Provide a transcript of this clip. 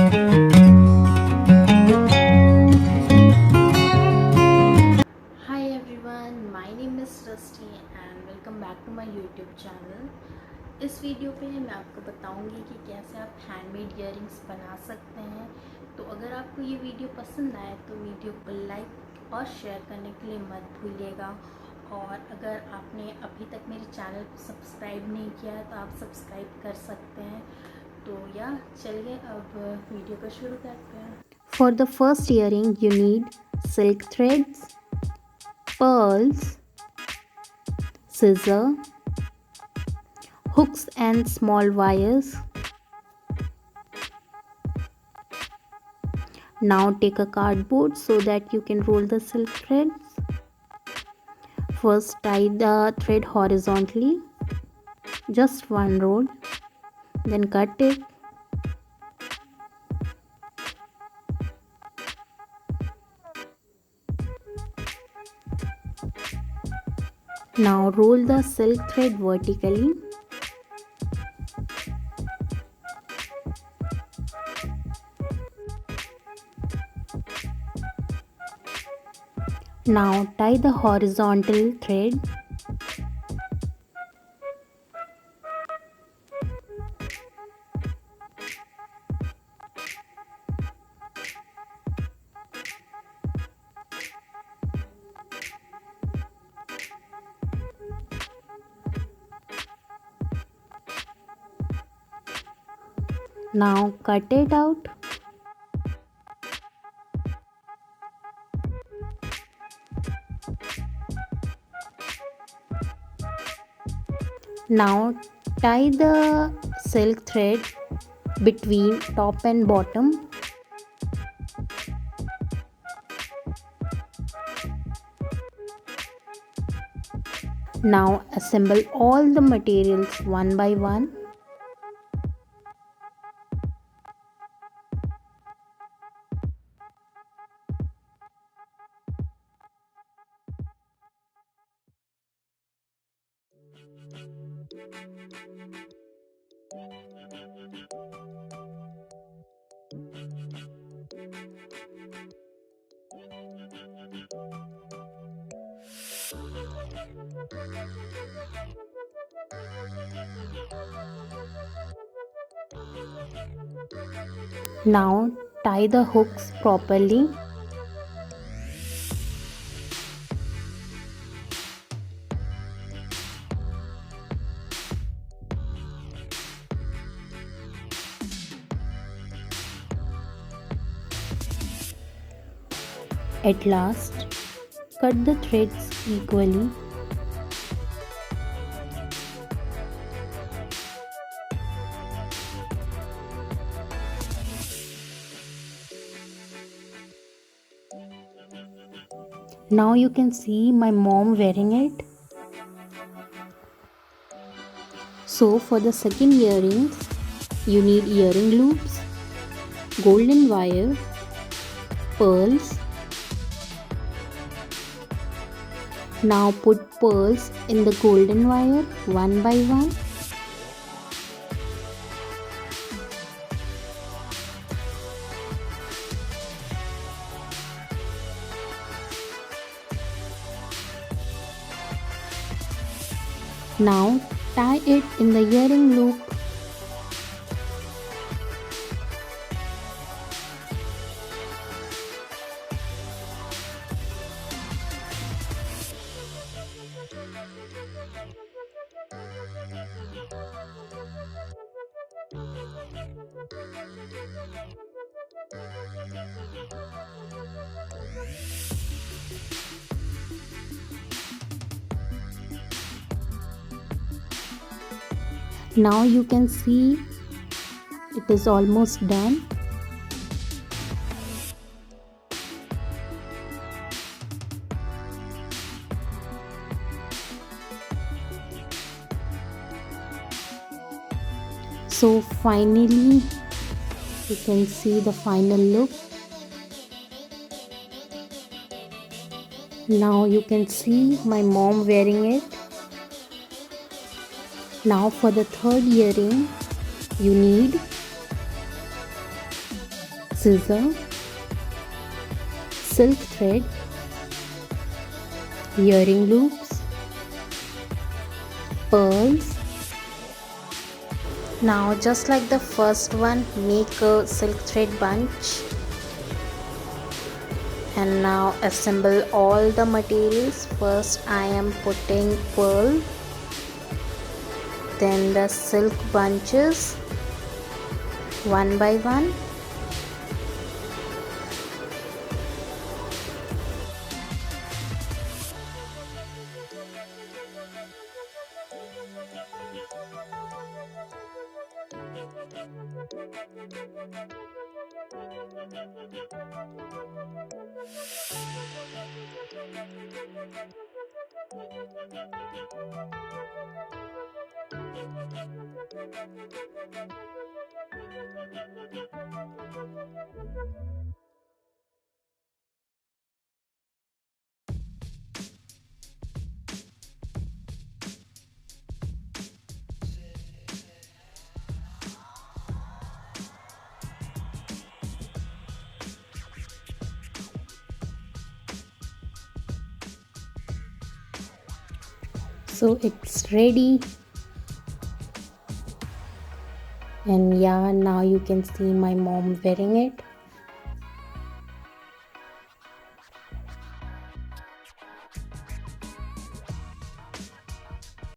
Hi everyone, my name is Rusty and welcome back to my YouTube channel. इस video पे मैं आपको बताऊंगी कि कैसे आप हैंडमेड इयररिंग्स बना सकते हैं। तो अगर आपको ये वीडियो पसंद आए तो वीडियो को लाइक और शेयर करने के लिए मत भूलिएगा। और अगर आपने अभी तक मेरे चैनल को सब्सक्राइब नहीं किया है तो आप सब्सक्राइब कर सकते हैं। तो चलिए अब वीडियो को शुरू करते हैं। For the first earring, you need silk threads, pearls, scissor, hooks and small wires. Now take a cardboard so that you can roll the silk threads. First tie the thread horizontally, just one roll, then cut it. Now roll the silk thread vertically. Now tie the horizontal thread. Now cut it out. Now tie the silk thread between top and bottom. Now assemble all the materials one by one. Now tie the hooks properly. At last, cut the threads equally. Now you can see my mom wearing it. So for the second earrings, you need earring loops, golden wire, pearls. Now put pearls in the golden wire one by one. Now tie it in the earring loop. Now you can see it is almost done. So finally you can see the final look. Now you can see my mom wearing it. Now for the third earring, you need scissor, silk thread, earring loops, pearls. Now just like the first one, make a silk thread bunch and now assemble all the materials. First I am putting pearl, then the silk bunches one by one. So it's ready, and yeah, now you can see my mom wearing it.